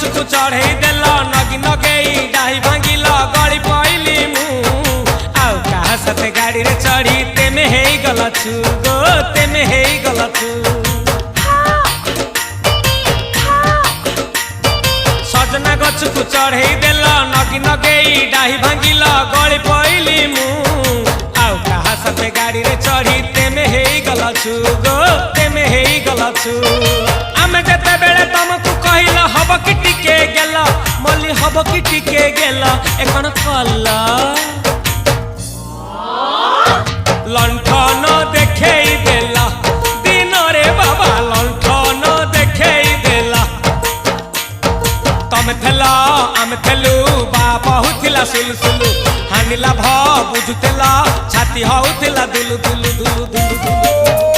गछकु चढ़े देल नगी नगेई डाही भांगिल गली पइली मु आउ कहा साथे गाड़ी रे चढ़ी तेमे हेई गला छु गो तेमे हेई गला छु सजना गछकु चढ़े देल नगी नगेई डाही भांगिल गली पइली मु आउ कहा साथे गाड़ी रे चढ़ी तेमे हेई गला छु गो तेमे हेई गला छु आमे जते बेले तुमको कहिल हब कि टिके गेल मल्ली हब कि टिके गेल एखन कल्ला लंठन देखेई देला दिन रे बाबा लंठन देखेई देला तमे थेला आमे थेलु बाबा हुथिला सुलसुलु हानिला भ बुझुतेला छाती हउथिला दुलु दुलु दुलु दुलु दुलु